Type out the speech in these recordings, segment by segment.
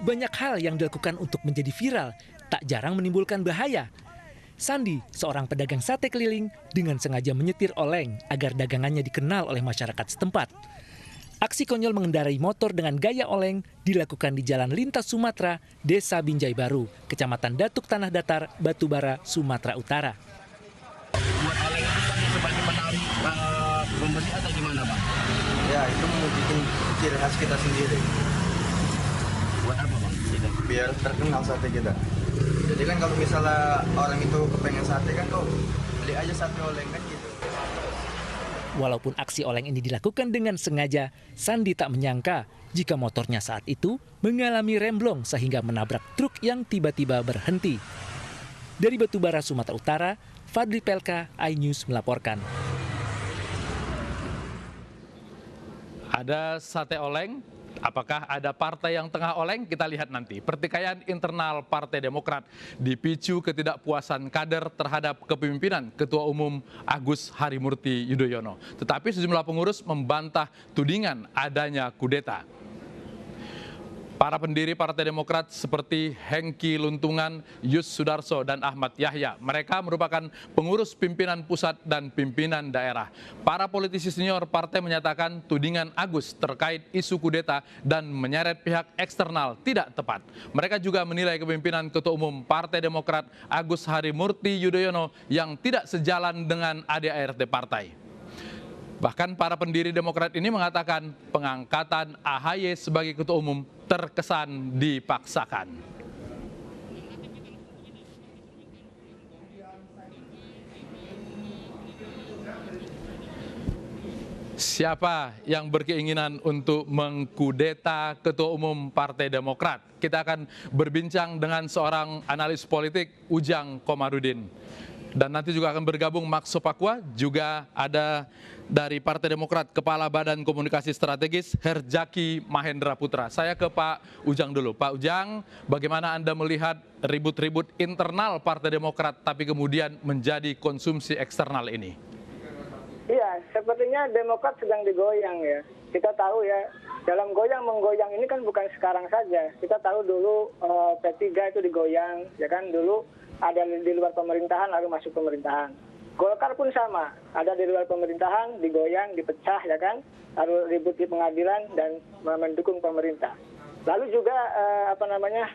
Banyak hal yang dilakukan untuk menjadi viral, tak jarang menimbulkan bahaya. Sandi, seorang pedagang sate keliling, dengan sengaja menyetir oleng agar dagangannya dikenal oleh masyarakat setempat. Aksi konyol mengendarai motor dengan gaya oleng dilakukan di Jalan Lintas Sumatera, Desa Binjai Baru, Kecamatan Datuk Tanah Datar, Batubara, Sumatera Utara. Buat oleng itu kan sebagai menarik pembeli atau gimana, Bang? Ya, itu bikin ciri khas kita sendiri. Buat apa, Bang? Biar terkenal sate kita. Jadi kan kalau misalnya orang itu kepengen sate kan kok beli aja sate oleng kan gitu. Walaupun aksi oleng ini dilakukan dengan sengaja, Sandi tak menyangka jika motornya saat itu mengalami remblong sehingga menabrak truk yang tiba-tiba berhenti. Dari Batubara, Sumatera Utara, Fadli Pelka, iNews melaporkan. Ada sate oleng. Apakah ada partai yang tengah oleng? Kita lihat nanti. Pertikaian internal Partai Demokrat dipicu ketidakpuasan kader terhadap kepemimpinan Ketua Umum Agus Harimurti Yudhoyono. Tetapi sejumlah pengurus membantah tudingan adanya kudeta. Para pendiri Partai Demokrat seperti Hengki Luntungan, Yus Sudarso, dan Ahmad Yahya. Mereka merupakan pengurus pimpinan pusat dan pimpinan daerah. Para politisi senior partai menyatakan tudingan Agus terkait isu kudeta dan menyeret pihak eksternal tidak tepat. Mereka juga menilai kepemimpinan Ketua Umum Partai Demokrat Agus Harimurti Yudhoyono yang tidak sejalan dengan ADART partai. Bahkan para pendiri Demokrat ini mengatakan pengangkatan AHY sebagai Ketua Umum terkesan dipaksakan. Siapa yang berkeinginan untuk mengkudeta Ketua Umum Partai Demokrat? Kita akan berbincang dengan seorang analis politik, Ujang Komarudin. Dan nanti juga akan bergabung Max Sopakua, juga ada dari Partai Demokrat, Kepala Badan Komunikasi Strategis, Herjaki Mahendra Putra. Saya ke Pak Ujang dulu. Pak Ujang, bagaimana Anda melihat ribut-ribut internal Partai Demokrat, tapi kemudian menjadi konsumsi eksternal ini? Iya, sepertinya Demokrat sedang digoyang ya. Kita tahu ya, dalam goyang-menggoyang ini kan bukan sekarang saja. Kita tahu dulu P3 itu digoyang, ya kan, dulu ada di luar pemerintahan lalu masuk pemerintahan. Golkar pun sama, ada di luar pemerintahan, digoyang, dipecah, ya kan, lalu ribut di pengadilan dan mendukung pemerintah. Lalu juga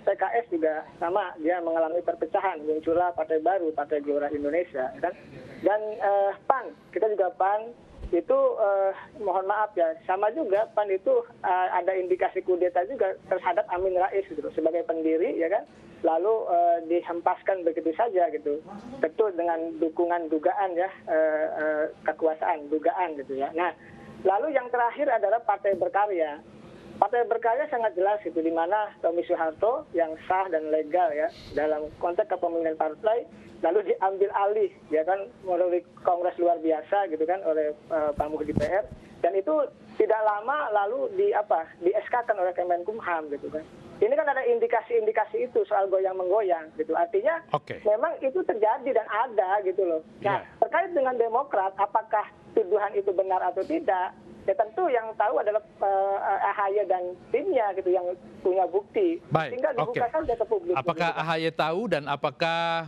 PKS juga sama, dia mengalami perpecahan, muncullah partai baru, Partai Gelora Indonesia, ya kan. Dan PAN, kita juga PAN itu mohon maaf ya, sama juga PAN itu ada indikasi kudeta juga terhadap Amin Rais gitu sebagai pendiri, ya kan. Lalu dihempaskan begitu saja gitu, tentu dengan dukungan dugaan ya, kekuasaan dugaan gitu ya. Nah, lalu yang terakhir adalah Partai Berkarya. Partai Berkarya sangat jelas itu, di mana Tommy Soeharto yang sah dan legal ya dalam konteks kepemimpinan partai lalu diambil alih ya kan melalui kongres luar biasa gitu kan oleh Pak Muhdi PR, dan itu tidak lama lalu di-SK-kan oleh Kemenkumham gitu kan. Ini kan ada indikasi-indikasi itu soal goyang-menggoyang gitu. Artinya memang itu terjadi dan ada gitu loh. Nah, terkait dengan Demokrat, apakah tuduhan itu benar atau tidak? Ya tentu yang tahu adalah AHY dan timnya gitu yang punya bukti. Tinggal dibuka saja ke publik. Apakah AHY tahu dan apakah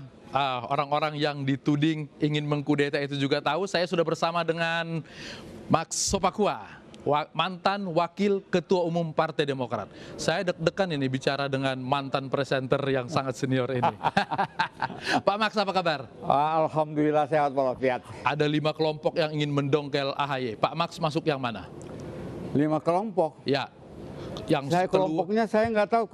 orang-orang yang dituding ingin mengkudeta itu juga tahu? Saya sudah bersama dengan Max Sopakua, mantan wakil Ketua Umum Partai Demokrat. Saya deg-degan ini bicara dengan mantan presenter yang sangat senior ini. Pak Max, apa kabar? Alhamdulillah sehat walafiat. Ada 5 kelompok yang ingin mendongkel AHY. Pak Max masuk yang mana? 5 kelompok? Ya. Yang kelompoknya saya nggak tahu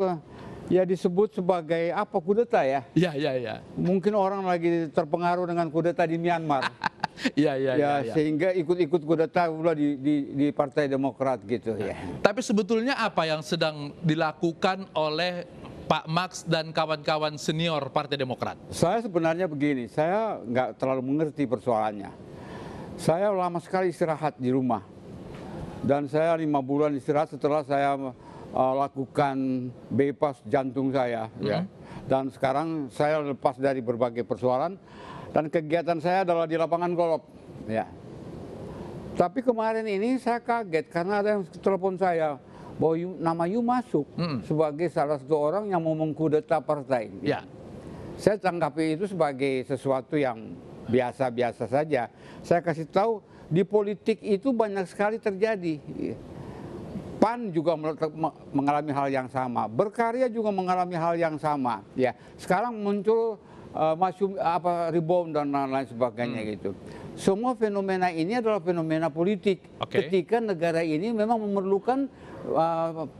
ya disebut sebagai apa, kudeta ya? Iya. Mungkin orang lagi terpengaruh dengan kudeta di Myanmar. Iya. Sehingga ikut-ikut kudeta pula di Partai Demokrat gitu ya. Tapi sebetulnya apa yang sedang dilakukan oleh Pak Max dan kawan-kawan senior Partai Demokrat? Saya sebenarnya begini, saya nggak terlalu mengerti persoalannya. Saya lama sekali istirahat di rumah. Dan saya 5 bulan istirahat setelah saya lakukan bypass jantung saya. Ya. Dan sekarang saya lepas dari berbagai persoalan. Dan kegiatan saya adalah di lapangan golf. Ya. Tapi kemarin ini saya kaget karena ada yang telepon saya. bahwa nama Yu masuk sebagai salah satu orang yang mau mengkudeta partai. Ya. Saya tanggapi itu sebagai sesuatu yang biasa-biasa saja. Saya kasih tahu di politik itu banyak sekali terjadi. PAN juga mengalami hal yang sama, Berkarya juga mengalami hal yang sama. Ya, sekarang muncul rebound dan lain sebagainya gitu. Semua fenomena ini adalah fenomena politik. Ketika negara ini memang memerlukan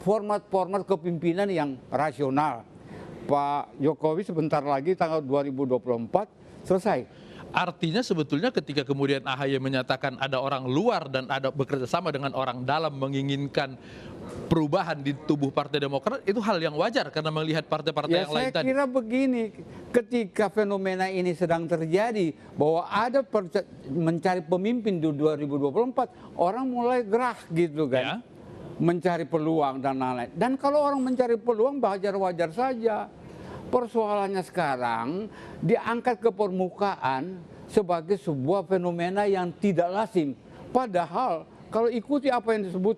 format-format kepemimpinan yang rasional. Pak Jokowi sebentar lagi tanggal 2024 selesai. Artinya sebetulnya ketika kemudian AHY menyatakan ada orang luar dan ada bekerja sama dengan orang dalam menginginkan perubahan di tubuh Partai Demokrat, itu hal yang wajar karena melihat partai-partai yang lain tadi. Saya kira begini, ketika fenomena ini sedang terjadi bahwa ada mencari pemimpin di 2024, orang mulai gerah gitu kan. Ya. Mencari peluang dan lain-lain. Dan kalau orang mencari peluang wajar-wajar saja. Persoalannya sekarang diangkat ke permukaan sebagai sebuah fenomena yang tidak lazim. Padahal kalau ikuti apa yang disebut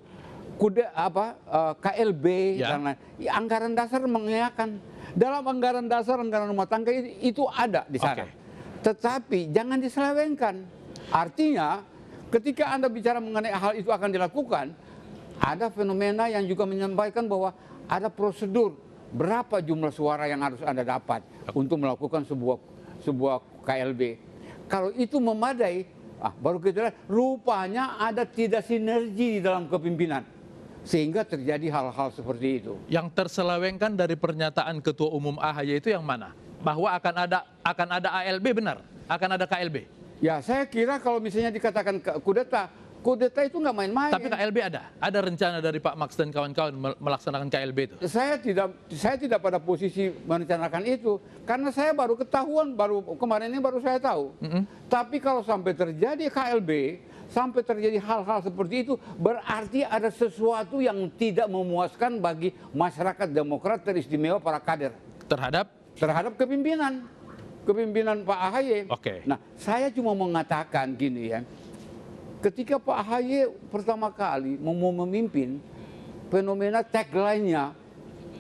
KLB dan lain, anggaran dasar mengiyakan. Dalam anggaran dasar, anggaran rumah tangga itu ada di sana. Tetapi jangan diselewengkan. Artinya ketika Anda bicara mengenai hal itu akan dilakukan, ada fenomena yang juga menyampaikan bahwa ada prosedur berapa jumlah suara yang harus Anda dapat untuk melakukan sebuah KLB. Kalau itu memadai, baru kita lihat rupanya ada tidak sinergi di dalam kepemimpinan. Sehingga terjadi hal-hal seperti itu. Yang terselewengkan dari pernyataan Ketua Umum AHY itu yang mana? Bahwa akan ada ALB, benar? Akan ada KLB? Ya, saya kira kalau misalnya dikatakan kudeta itu nggak main-main. Tapi KLB ada rencana dari Pak Max dan kawan-kawan melaksanakan KLB itu? Saya tidak pada posisi merencanakan itu karena saya baru ketahuan, kemarin ini baru saya tahu. Tapi kalau sampai terjadi KLB, sampai terjadi hal-hal seperti itu, berarti ada sesuatu yang tidak memuaskan bagi masyarakat Demokrat, teristimewa para kader terhadap kepemimpinan Pak AHY. Nah, saya cuma mengatakan gini ya. Ketika Pak AHY pertama kali mau memimpin, fenomena tagline-nya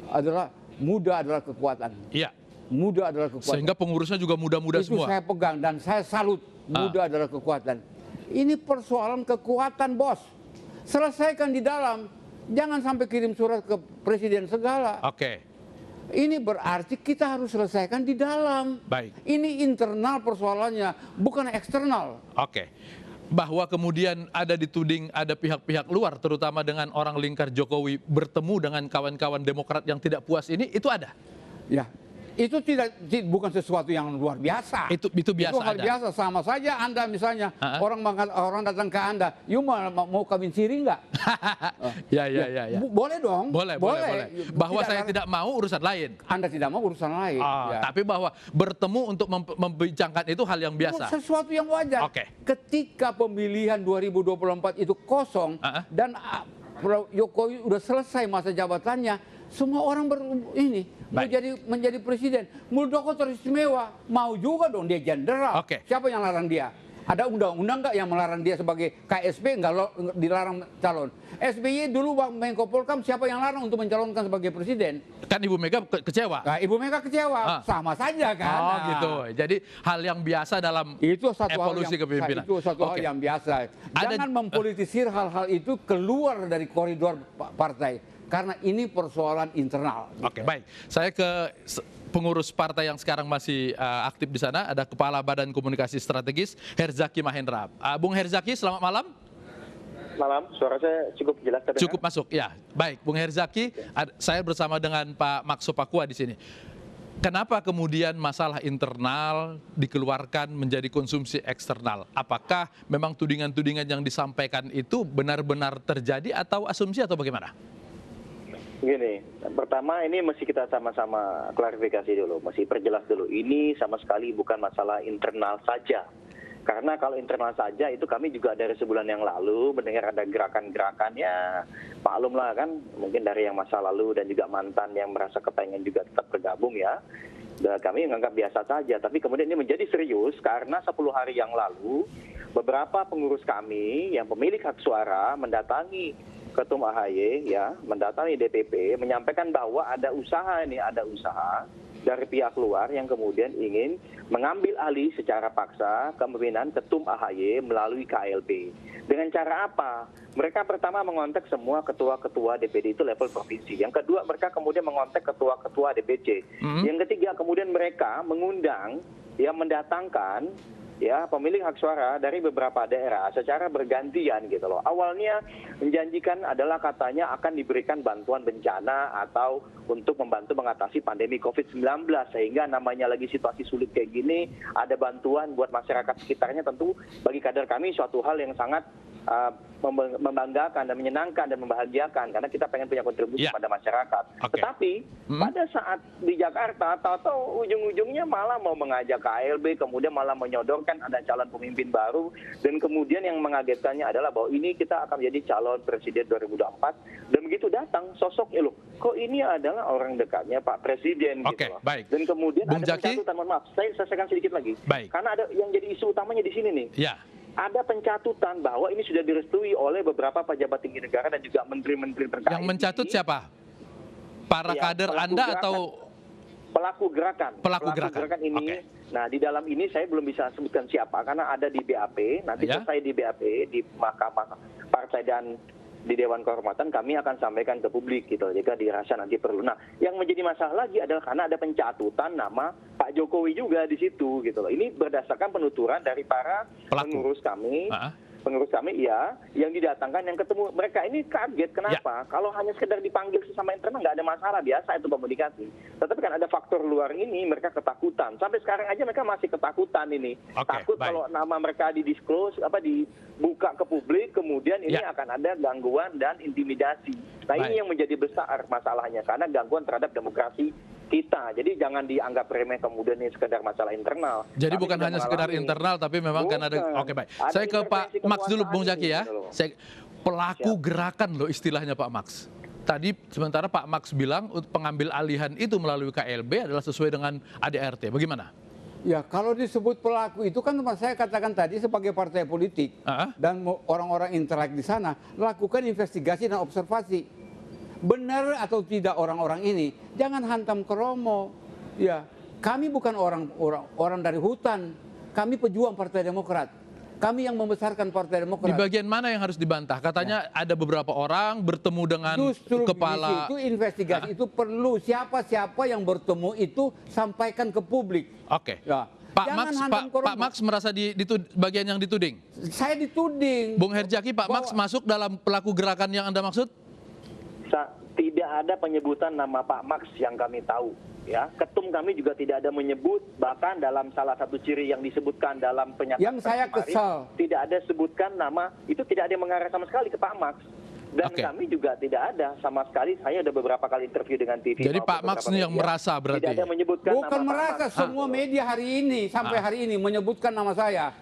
adalah muda adalah kekuatan. Iya. Muda adalah kekuatan. Sehingga pengurusnya juga muda-muda semua. Itu saya pegang dan saya salut. Muda adalah kekuatan. Ini persoalan kekuatan, bos. Selesaikan di dalam. Jangan sampai kirim surat ke presiden segala. Ini berarti kita harus selesaikan di dalam. Baik. Ini internal persoalannya, bukan eksternal. Bahwa kemudian ada dituding ada pihak-pihak luar, terutama dengan orang lingkar Jokowi bertemu dengan kawan-kawan Demokrat yang tidak puas ini, itu ada? Ya, itu bukan sesuatu yang luar biasa. Itu biasa. Itu hal biasa, sama saja Anda misalnya orang datang ke Anda, "You mau kawin siri nggak?" Ya. Boleh dong. Boleh. Bahwa saya tidak mau urusan lain. Anda tidak mau urusan lain. Tapi bahwa bertemu untuk membincangkan itu hal yang biasa. Sesuatu yang wajar. Ketika pemilihan 2024 itu kosong dan Jokowi udah selesai masa jabatannya, semua orang menjadi presiden. Muldoko teristimewa, mau juga dong dia jenderal. Siapa yang larang dia? Ada undang-undang nggak yang melarang dia sebagai KSP nggak dilarang calon? SBY dulu Menko Polkam, siapa yang larang untuk mencalonkan sebagai presiden? Kan Ibu Mega kecewa. Nah, Ibu Mega kecewa, sama saja kan. Gitu. Jadi hal yang biasa dalam evolusi kepemimpinan. Itu satu hal yang biasa. Jangan mempolitisir hal-hal itu keluar dari koridor partai. Karena ini persoalan internal. Baik. Saya ke pengurus partai yang sekarang masih aktif di sana. Ada Kepala Badan Komunikasi Strategis, Herzaki Mahendra. Bung Herzaki, selamat malam. Malam, suara saya cukup jelas terdengar? Cukup masuk, ya. Baik, Bung Herzaki, saya bersama dengan Pak Maxo Pakua di sini. Kenapa kemudian masalah internal dikeluarkan menjadi konsumsi eksternal? Apakah memang tudingan-tudingan yang disampaikan itu benar-benar terjadi atau asumsi atau bagaimana? Gini, pertama ini mesti kita sama-sama klarifikasi dulu, mesti perjelas dulu. Ini sama sekali bukan masalah internal saja. Karena kalau internal saja itu kami juga dari sebulan yang lalu mendengar ada gerakan-gerakannya, maklumlah kan, mungkin dari yang masa lalu dan juga mantan yang merasa kepengen juga tetap bergabung ya. Dan kami menganggap biasa saja, tapi kemudian ini menjadi serius karena 10 hari yang lalu beberapa pengurus kami yang pemilik hak suara mendatangi Ketum AHY ya mendatangi DPP menyampaikan bahwa ada usaha dari pihak luar yang kemudian ingin mengambil alih secara paksa kepemimpinan Ketum AHY melalui KLB. Dengan cara apa? Mereka pertama mengontak semua ketua-ketua DPD itu level provinsi. Yang kedua, mereka kemudian mengontak ketua-ketua DPC. Yang ketiga, kemudian mereka mengundang, ya mendatangkan ya pemilik hak suara dari beberapa daerah secara bergantian gitu loh. Awalnya menjanjikan adalah katanya akan diberikan bantuan bencana atau untuk membantu mengatasi pandemi COVID-19 sehingga namanya lagi situasi sulit kayak gini ada bantuan buat masyarakat sekitarnya, tentu bagi kader kami suatu hal yang sangat membanggakan dan menyenangkan dan membahagiakan karena kita pengen punya kontribusi pada masyarakat. Tetapi pada saat di Jakarta tahu-tahu ujung-ujungnya malah mau mengajak KLB, kemudian malah menyodorkan ada calon pemimpin baru, dan kemudian yang mengagetkannya adalah bahwa ini kita akan menjadi calon presiden 2024, dan begitu datang sosoknya loh, kok ini adalah orang dekatnya Pak Presiden gitu loh. Baik. Dan kemudian Bung ada Jaki? pencatutan, mohon maaf, saya selesaikan sedikit lagi. Baik. Karena ada yang jadi isu utamanya di sini nih. Ya. Ada pencatutan bahwa ini sudah direstui oleh beberapa pejabat tinggi negara dan juga menteri-menteri terkait. Yang mencatut siapa? Para kader Anda atau pelaku gerakan? Pelaku gerakan ini. Nah, di dalam ini saya belum bisa sebutkan siapa karena ada di BAP. Nanti selesai di BAP di Mahkamah Partai dan di Dewan Kehormatan kami akan sampaikan ke publik gitu jika dirasa nanti perlu. Nah, yang menjadi masalah lagi adalah karena ada pencatutan nama Pak Jokowi juga di situ gitu loh. Ini berdasarkan penuturan dari para pengurus kami. Pengurus kami yang didatangkan, yang ketemu mereka ini kaget kenapa? Kalau hanya sekedar dipanggil sesama internal nggak ada masalah, biasa itu komunikasi. Tetapi kan ada faktor luar ini, mereka ketakutan. Sampai sekarang aja mereka masih ketakutan ini. Takut kalau nama mereka didisclose, dibuka ke publik, kemudian ini akan ada gangguan dan intimidasi. Nah ini yang menjadi besar masalahnya karena gangguan terhadap demokrasi kita. Jadi jangan dianggap remeh kemudian ini sekedar masalah internal. Jadi bukan hanya sekedar internal tapi memang kan ada. Oke, baik. Saya ke Pak Max dulu, Bung Jaki ya. Pelaku gerakan loh istilahnya Pak Max. Tadi sementara Pak Max bilang pengambil alihan itu melalui KLB adalah sesuai dengan ADRT. Bagaimana? Ya, kalau disebut pelaku itu kan saya katakan tadi sebagai partai politik dan orang-orang intelek di sana lakukan investigasi dan observasi. Benar atau tidak orang-orang ini, jangan hantam ke Romo. Ya, kami bukan orang dari hutan. Kami pejuang Partai Demokrat. Kami yang membesarkan Partai Demokrat. Di bagian mana yang harus dibantah? Katanya ada beberapa orang bertemu dengan kepala. Justru investigasi itu perlu. Siapa-siapa yang bertemu itu sampaikan ke publik. Oke. Ya. Pak Max merasa bagian yang dituding? Saya dituding. Bung Herjaki, Pak Max masuk dalam pelaku gerakan yang Anda maksud? Tidak ada penyebutan nama Pak Max yang kami tahu. Ya, ketum kami juga tidak ada menyebut, bahkan dalam salah satu ciri yang disebutkan dalam pernyataan yang saya kesal, tidak ada sebutkan nama, itu tidak ada yang mengarah sama sekali ke Pak Max. Dan kami juga tidak ada sama sekali. Saya ada beberapa kali interview dengan TV. Jadi Pak Max ini yang merasa berarti? Tidak ada menyebutkan bukan nama merasa, Pak Max. semua media hari ini sampai hari ini menyebutkan nama saya.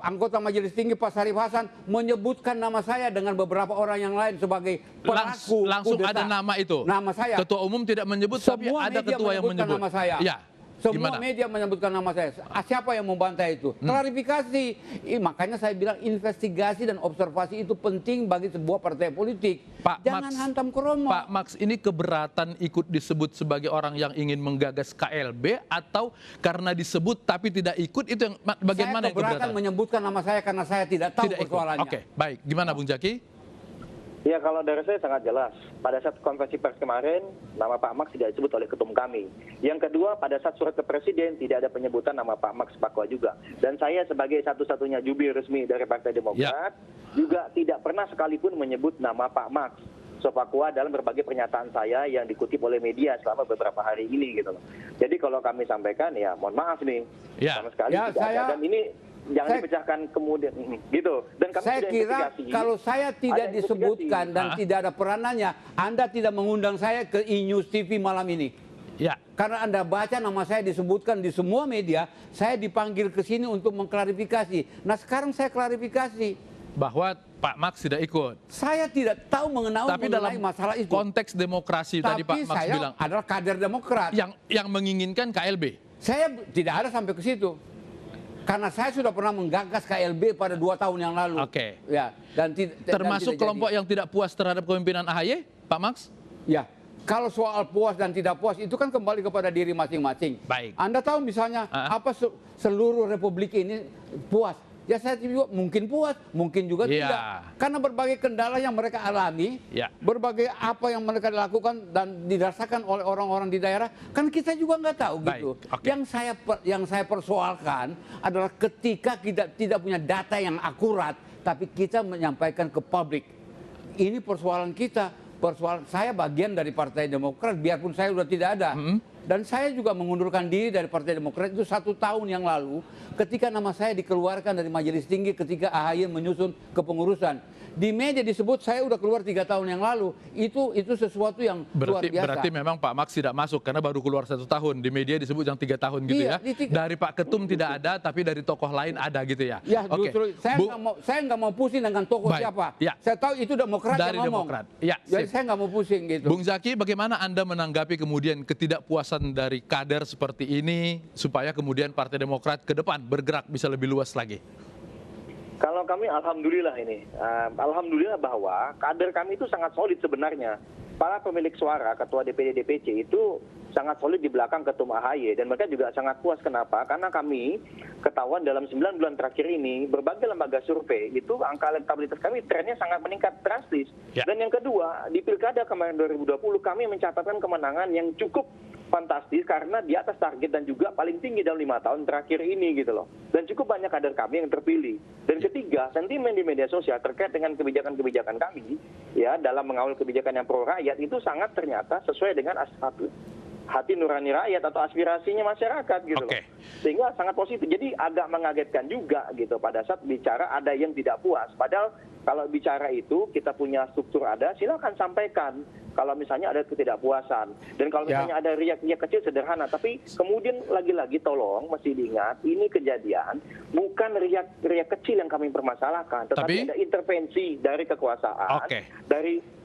Anggota Majelis Tinggi Pak Sarif Hasan menyebutkan nama saya dengan beberapa orang yang lain sebagai pelaku langsung kudeta. ada nama itu. Nama saya. Ketua umum tidak menyebut, tapi ada ketua yang menyebut nama saya. Ya. Semua media menyebutkan nama saya. Siapa yang membantai itu? Klarifikasi. Makanya saya bilang investigasi dan observasi itu penting bagi sebuah partai politik. Jangan hantam ke Romo. Pak Max, ini keberatan ikut disebut sebagai orang yang ingin menggagas KLB atau karena disebut tapi tidak ikut, itu yang bagian mana yang keberatan? Saya keberatan menyebutkan nama saya karena saya tidak tahu persoalannya. Oke, baik. Gimana Bung Jaki? Ya, kalau dari saya sangat jelas. Pada saat konferensi pers kemarin, nama Pak Max tidak disebut oleh ketum kami. Yang kedua, pada saat surat ke Presiden, tidak ada penyebutan nama Pak Max Pakua juga. Dan saya sebagai satu-satunya jubir resmi dari Partai Demokrat, juga tidak pernah sekalipun menyebut nama Pak Max Pakua dalam berbagai pernyataan saya yang dikutip oleh media selama beberapa hari ini gitu loh. Jadi kalau kami sampaikan, ya mohon maaf nih, sama sekali tidak ada. Dan ini jangan dipecahkan kemudian gitu. Dan kami saya kira kalau saya tidak disebutkan dan tidak ada peranannya, Anda tidak mengundang saya ke E-News TV malam ini. Ya. Karena Anda baca nama saya disebutkan di semua media, saya dipanggil ke sini untuk mengklarifikasi. Nah, sekarang saya klarifikasi bahwa Pak Max tidak ikut. Saya tidak tahu mengenai masalah itu. Konteks demokrasi tadi Pak Max bilang. Tapi saya adalah kader Demokrat yang menginginkan KLB. Saya tidak ada sampai ke situ. Karena saya sudah pernah menggagas KLB pada 2 tahun yang lalu. Oke. Ya, Termasuk tidak kelompok jadi. yang tidak puas terhadap kepemimpinan AHY, Pak Max? Ya, kalau soal puas dan tidak puas itu kan kembali kepada diri masing-masing. Baik. Anda tahu misalnya apa seluruh republik ini puas? Ya saya juga mungkin puas, mungkin juga Iya. tidak. Karena berbagai kendala yang mereka alami, Iya. berbagai apa yang mereka lakukan dan dirasakan oleh orang-orang di daerah, kan kita juga nggak tahu Baik, gitu. oke. Yang saya persoalkan adalah ketika kita tidak punya data yang akurat, tapi kita menyampaikan ke publik. Ini persoalan kita, persoalan saya bagian dari Partai Demokrat, biarpun saya sudah tidak ada. Dan saya juga mengundurkan diri dari Partai Demokrat itu 1 tahun yang lalu ketika nama saya dikeluarkan dari Majelis Tinggi ketika AHY menyusun kepengurusan. Di media disebut saya udah keluar 3 tahun yang lalu. Itu sesuatu yang luar biasa. Berarti memang Pak Max tidak masuk karena baru keluar 1 tahun. Di media disebut yang 3 tahun gitu Iya, ya. Dari Pak Ketum tidak ada, tapi dari tokoh lain ada gitu ya. Ya Oke. justru saya nggak mau pusing dengan tokoh Baik, siapa. ya. Saya tahu itu Demokrat Dari yang ngomong. Demokrat. Ya, Jadi sip. saya nggak mau pusing gitu. Bung Zaki, bagaimana Anda menanggapi kemudian ketidakpuasan dari kader seperti ini supaya kemudian Partai Demokrat ke depan bergerak bisa lebih luas lagi? Kalau kami alhamdulillah ini, alhamdulillah bahwa kader kami itu sangat solid sebenarnya. Para pemilik suara, ketua DPD DPC itu sangat solid di belakang ketum AHY dan mereka juga sangat puas. Kenapa? Karena kami ketahuan dalam 9 bulan terakhir ini berbagai lembaga survei itu angka elektabilitas kami trennya sangat meningkat drastis. Ya. Dan yang kedua, di Pilkada kemarin 2020 kami mencatatkan kemenangan yang cukup fantastis karena di atas target dan juga paling tinggi dalam 5 tahun terakhir ini gitu loh. Dan cukup banyak kader kami yang terpilih. Dan ketiga, sentimen di media sosial terkait dengan kebijakan-kebijakan kami ya dalam mengawal kebijakan yang pro rakyat itu sangat ternyata sesuai dengan hati nurani rakyat atau aspirasinya masyarakat gitu loh. Sehingga sangat positif. Jadi agak mengagetkan juga gitu pada saat bicara ada yang tidak puas. Padahal kalau bicara itu kita punya struktur ada, silakan sampaikan kalau misalnya ada ketidakpuasan. Dan kalau misalnya ada riak-riak kecil sederhana, tapi kemudian lagi-lagi tolong mesti diingat ini kejadian bukan riak kecil yang kami permasalahkan, tetapi ada intervensi dari kekuasaan,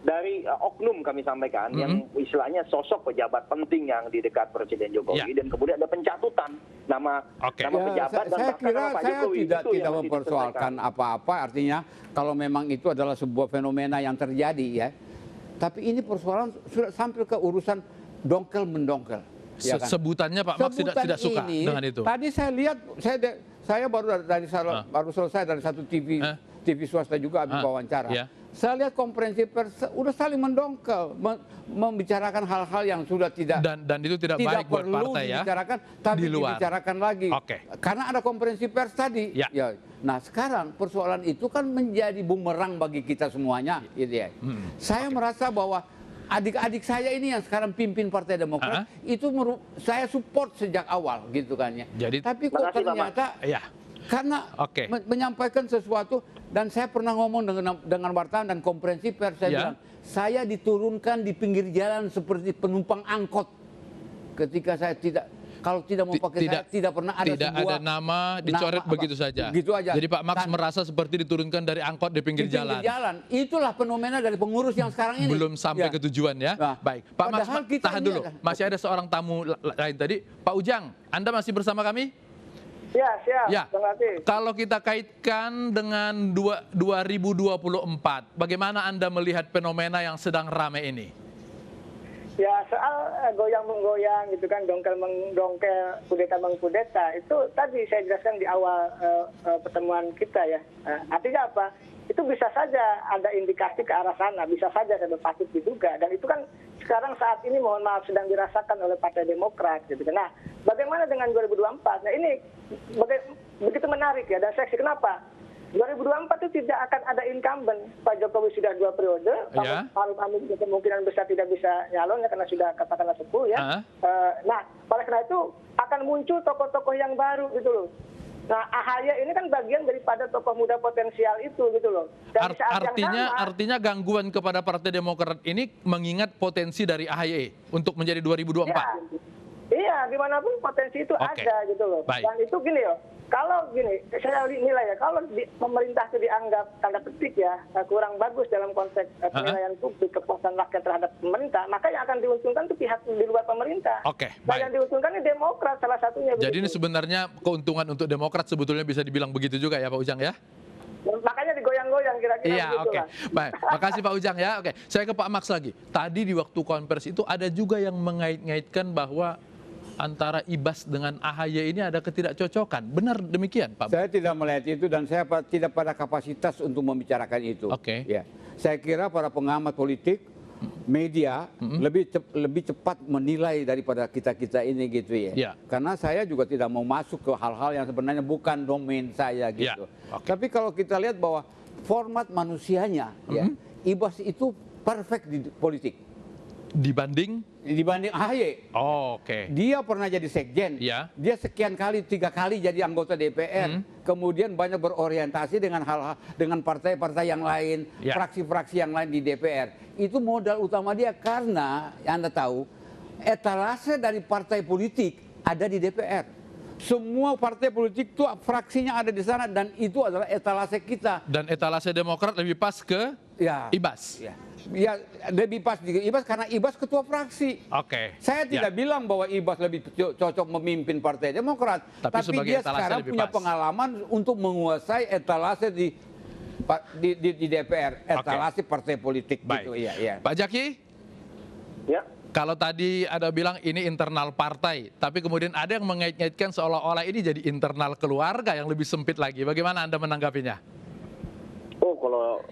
dari oknum kami sampaikan yang istilahnya sosok pejabat penting yang di dekat Presiden Jokowi dan kemudian ada pencatutan nama pejabat dan saya bahkan kira nama Pak saya Jokowi. tidak Itu yang mesti mempersoalkan apa-apa, artinya kalau memang itu adalah sebuah fenomena yang terjadi ya. Tapi ini persoalan sudah sampai ke urusan dongkel-mendongkel. Ya kan? Sebutannya Pak Max tidak suka ini, dengan itu. Tadi saya lihat, saya baru baru selesai dari satu TV swasta juga habis wawancara. Saya lihat konferensi pers udah saling mendongkel, membicarakan hal-hal yang sudah tidak dan itu tidak baik buat perlu partai ya. dibicarakan, tapi Di luar. dibicarakan lagi. Karena ada konferensi pers tadi. Ya. Nah sekarang persoalan itu kan menjadi bumerang bagi kita semuanya, gitu ya. Saya merasa bahwa adik-adik saya ini yang sekarang pimpin Partai Demokrat itu saya support sejak awal, gitu kan ya. Tapi kok ternyata karena menyampaikan sesuatu dan saya pernah ngomong dengan wartawan dan konferensi pers saya bilang saya diturunkan di pinggir jalan seperti penumpang angkot ketika saya kalau tidak mau pakai saya tidak pernah ada ada nama dicoret begitu saja. Gitu aja. Jadi Pak Max merasa seperti diturunkan dari angkot di pinggir jalan. Itulah fenomena dari pengurus yang sekarang ini. Belum sampai ke tujuan ya. Baik, Pak Max tahan dulu. Masih ada seorang tamu lain tadi, Pak Ujang. Anda masih bersama kami? Ya, siap. Ya. Kalau kita kaitkan dengan 2024, bagaimana Anda melihat fenomena yang sedang ramai ini? Ya, soal goyang-menggoyang gitu kan, dongkel-mendongkel, kudeta-mengkudeta, itu tadi saya jelaskan di awal pertemuan kita ya. Artinya apa? Itu bisa saja ada indikasi ke arah sana, bisa saja ada patut diduga. Dan itu kan sekarang saat ini mohon maaf sedang dirasakan oleh Partai Demokrat gitu. Nah, bagaimana dengan 2024? Nah, ini begitu menarik ya, dan seksi kenapa? 2024 itu tidak akan ada incumbent. Pak Jokowi sudah 2 periode, Maruf Amin kemungkinan besar tidak bisa nyalon ya karena sudah katakanlah 10 ya. Nah, oleh karena itu akan muncul tokoh-tokoh yang baru gitu loh. Nah, AHY ini kan bagian daripada tokoh muda potensial itu gitu loh. Dan artinya gangguan kepada Partai Demokrat ini mengingat potensi dari AHY untuk menjadi 2024. Iya, dimanapun potensi itu ada gitu loh. Dan itu gini loh. kalau gini, saya nilai ya, kalau pemerintah itu dianggap tanda petik ya kurang bagus dalam konteks penilaian publik, kepuasan rakyat terhadap pemerintah, maka yang akan diuntungkan itu pihak di luar pemerintah. Oke, Nah, yang diuntungkan ini Demokrat salah satunya. Jadi ini begitu. sebenarnya keuntungan untuk Demokrat sebetulnya bisa dibilang begitu juga ya Pak Ujang ya? Makanya digoyang-goyang kira-kira Iya, oke. begitulah. Baik, makasih Pak Ujang ya. Oke, saya ke Pak Max lagi. Tadi di waktu konversi itu ada juga yang mengait-ngaitkan bahwa antara Ibas dengan AHY ini ada ketidakcocokan. Benar demikian, Pak? Saya tidak melihat itu dan saya tidak pada kapasitas untuk membicarakan itu. Oke. Ya. Saya kira para pengamat politik, media lebih cepat menilai daripada kita-kita ini gitu ya. Ya. Karena saya juga tidak mau masuk ke hal-hal yang sebenarnya bukan domain saya gitu. Ya. Oke. Tapi kalau kita lihat bahwa format manusianya ya, Ibas itu perfect di politik Dibanding? dibanding AHY. Oh, oke. Dia pernah jadi sekjen, Ya. dia sekian kali, 3 kali jadi anggota DPR, kemudian banyak berorientasi dengan hal-hal dengan partai-partai yang lain, Ya. fraksi-fraksi yang lain di DPR. Itu modal utama dia karena Anda tahu etalase dari partai politik ada di DPR. Semua partai politik itu fraksinya ada di sana dan itu adalah etalase kita. Dan etalase Demokrat lebih pas ke Ya. Ibas. Ya, lebih pas di Ibas karena Ibas ketua fraksi. Oke. Saya tidak Ya. bilang bahwa Ibas lebih cocok memimpin Partai Demokrat, Tapi tapi sebagai dia etalase sekarang lebih punya pas. pengalaman untuk menguasai etalase di DPR, etalase partai politik Baik. gitu. Iya. Pak Jaki? Ya. Kalau tadi ada bilang ini internal partai, tapi kemudian ada yang mengait-ngaitkan seolah-olah ini jadi internal keluarga yang lebih sempit lagi. Bagaimana Anda menanggapinya? Oh,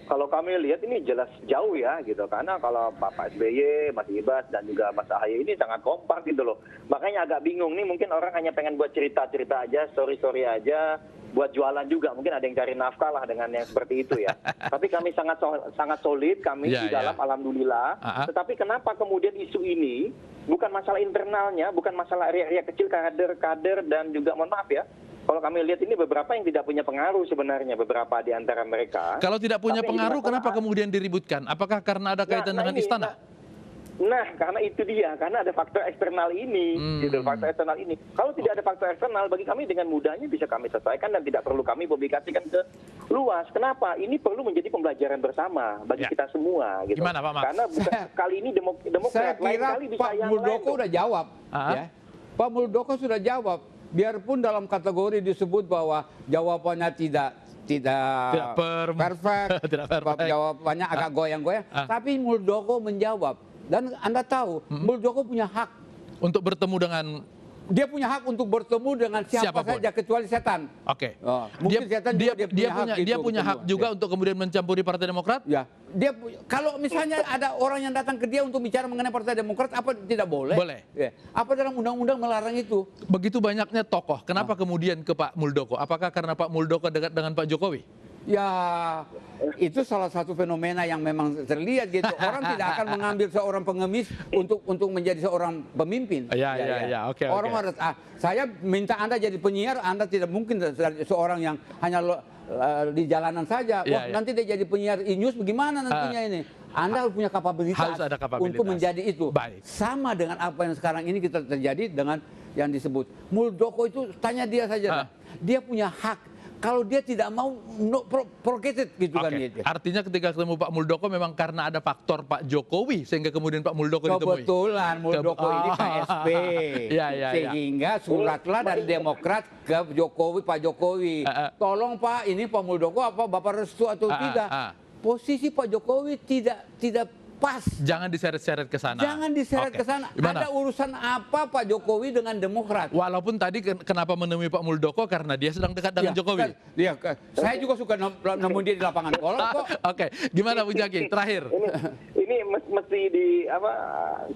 kalau kami lihat ini jelas jauh ya gitu. Karena kalau Bapak SBY, Mas Ibas dan juga Mas AHY ini sangat kompak gitu loh. Makanya agak bingung nih, mungkin orang hanya pengen buat cerita-cerita aja, story-story aja, buat jualan juga. Mungkin ada yang cari nafkah lah dengan yang seperti itu ya. Tapi kami sangat solid kami Ya, di dalam, ya. alhamdulillah. Tetapi kenapa kemudian isu ini bukan masalah internalnya, bukan masalah area-area kecil kader-kader dan juga mohon maaf ya. Kalau kami lihat ini beberapa yang tidak punya pengaruh sebenarnya, beberapa di antara mereka. Kalau tidak punya Tapi yang pengaruh, jadi kenapa masalah- kemudian diributkan? Apakah karena ada kaitan dengan ini, istana? Nah, karena itu dia, karena ada faktor eksternal ini, gitu, faktor eksternal ini. Kalau tidak ada faktor eksternal, bagi kami dengan mudahnya bisa kami selesaikan dan tidak perlu kami publikasikan ke luas. Kenapa? Ini perlu menjadi pembelajaran bersama bagi Ya. kita semua, gitu. Gimana, Pak Max? Karena bukan kali ini Saya Demokrat, lain kira kali bisa Pak yang Muldoko lain. udah jawab. Ya. Pak Muldoko sudah jawab. Biarpun dalam kategori disebut bahwa jawabannya tidak perfect, Tidak perfect. Ah. jawabannya agak goyang-goyang, tapi Muldoko menjawab. Dan Anda tahu, Muldoko punya hak. Untuk bertemu dengan... Dia punya hak untuk bertemu dengan siapa Siapapun. saja kecuali setan. Oke. Oh, mungkin setan juga Dia punya hak juga Ya. untuk kemudian mencampuri Partai Demokrat? Ya, kalau misalnya ada orang yang datang ke dia untuk bicara mengenai Partai Demokrat, apa tidak boleh? Boleh. Ya. Apa dalam undang-undang melarang itu? Begitu banyaknya tokoh, kenapa kemudian ke Pak Muldoko? Apakah karena Pak Muldoko dekat dengan Pak Jokowi? Ya, itu salah satu fenomena yang memang terlihat gitu. Orang tidak akan mengambil seorang pengemis untuk menjadi seorang pemimpin. Ya, oke. Orang harus, saya minta Anda jadi penyiar, Anda tidak mungkin seorang yang hanya di jalanan saja. Wah, nanti dia jadi penyiar e-news bagaimana nantinya ini? Anda harus punya kapabilitas, Harus ada kapabilitas untuk menjadi itu. Baik. Sama dengan apa yang sekarang ini kita terjadi dengan yang disebut Muldoko itu, tanya dia saja. Dia punya hak. Kalau dia tidak mau, provocated gitu kan. Oke. Artinya ketika ketemu Pak Muldoko memang karena ada faktor Pak Jokowi sehingga kemudian Pak Muldoko ditemui. Kebetulan Muldoko ini KSP. Ya. Sehingga suratlah dari Demokrat ke Jokowi, Pak Jokowi. Tolong Pak, ini Pak Muldoko apa Bapak restu atau tidak? Posisi Pak Jokowi tidak pas. Jangan diseret-seret ke sana. Jangan diseret Oke. ke sana. Gimana? Ada urusan apa Pak Jokowi dengan Demokrat? Walaupun tadi kenapa menemui Pak Muldoko karena dia sedang dekat dengan Jokowi. Saya juga suka nemu dia di lapangan bola kok. Oke, gimana Bu Jaki? Terakhir. Ini mesti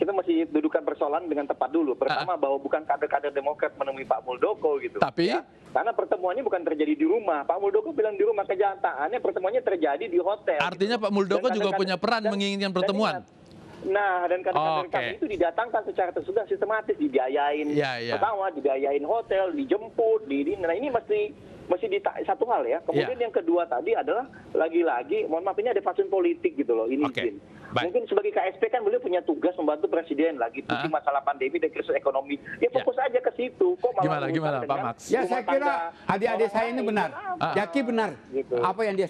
kita mesti dudukan persoalan dengan tepat dulu. Pertama bahwa bukan kader-kader Demokrat menemui Pak Muldoko gitu. Tapi ya. Karena pertemuannya bukan terjadi di rumah. Pak Muldoko bilang di rumah, kenyataannya pertemuannya terjadi di hotel. Artinya Pak Muldoko juga punya peran menginginkan pertemuan. Dan kader-kader kami itu didatangkan secara tersudah sistematis, dibiayain pesawat, dibiayain hotel, dijemput, nah ini mesti satu hal ya. Kemudian yang kedua tadi adalah lagi-lagi, mohon maaf ini ada fatsun politik gitu loh, ini izin. Baik. Mungkin sebagai KSP kan beliau punya tugas membantu presiden lagi pusing masalah pandemi dan krisis ekonomi. Ya fokus aja ke situ. Kok malah Gimana urusan Pak dengan Max? Ya rumah saya kira tangga adik-adik saya ini orang benar. lain. Jaki benar. Gitu. Apa yang dia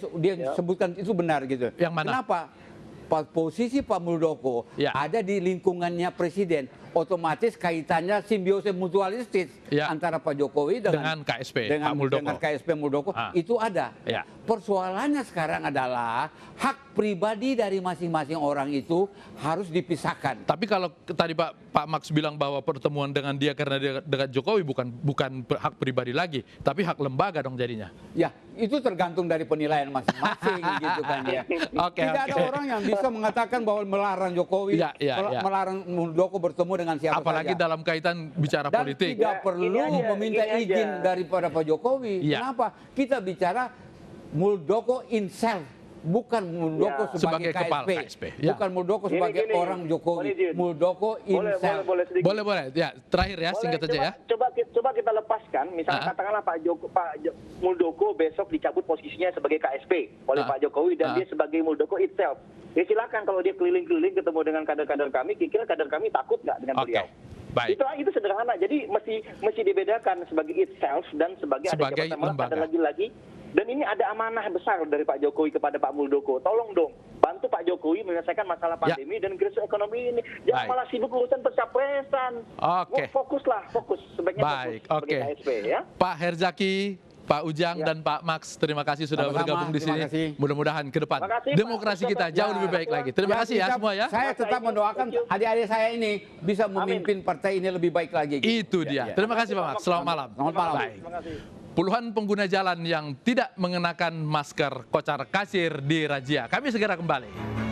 sebutkan itu benar gitu. Yang mana? Kenapa? Posisi Pak Muldoko Ya. ada di lingkungannya presiden, otomatis kaitannya simbiosis mutualistis Ya. antara Pak Jokowi dengan KSP, dengan, Pak Muldoko. dengan KSP Muldoko itu ada. Ya. Persoalannya sekarang adalah hak pribadi dari masing-masing orang itu harus dipisahkan. Tapi kalau tadi Pak Max bilang bahwa pertemuan dengan dia karena dia dekat Jokowi bukan hak pribadi lagi, tapi hak lembaga dong jadinya. Ya, itu tergantung dari penilaian masing-masing gitu kan ya. Oke, Tidak ada oke. orang yang bisa mengatakan bahwa melarang Jokowi, Ya, melarang Muldoko bertemu dengan siapa Apalagi saja. dalam kaitan bicara Dan politik. tidak perlu Gini aja, meminta gini aja. izin daripada Pak Jokowi. Ya. Kenapa? Kita bicara Muldoko himself, bukan Muldoko Ya. sebagai Sebagai kepala KSP. KSP, ya. Bukan Muldoko Gini, sebagai gini. orang Jokowi. Boleh, Jun. Muldoko himself. Boleh sedikit. Boleh. Ya, terakhir ya, singkat Boleh, saja ya. Coba kita lepaskan, misalnya katakanlah Pak Muldoko besok dicabut posisinya sebagai KSP oleh Pak Jokowi dan dia sebagai Muldoko itself. Ya silakan kalau dia keliling-keliling ketemu dengan kader-kader kami, kira kader kami takut nggak dengan Oke. beliau? Baik. Itu sederhana. Jadi mesti dibedakan sebagai itself dan sebagai Sebagai ada jabatan lembaga. ada lagi-lagi. Dan ini ada amanah besar dari Pak Jokowi kepada Pak Muldoko. Tolong dong bantu Pak Jokowi menyelesaikan masalah pandemi dan krisis ekonomi ini. Jangan Baik. malah sibuk urusan pencapresan. Oke. Fokus sebaiknya Baik, fokus oke. sebagai KSP ya. Pak Herzaki, Pak Ujang Ya. dan Pak Max, terima kasih sudah Sama-sama, bergabung di terima sini. kasih. Mudah-mudahan ke depan Terima kasih, Pak. demokrasi kita jauh lebih baik lagi. Terima kasih ya semua ya. Saya tetap mendoakan Thank you. adik-adik saya ini bisa memimpin partai ini lebih baik lagi. Itu dia. Terima kasih Pak Max. Selamat malam. Selamat malam. Baik. Terima kasih. Puluhan pengguna jalan yang tidak mengenakan masker kocar kasir di razia. Kami segera kembali.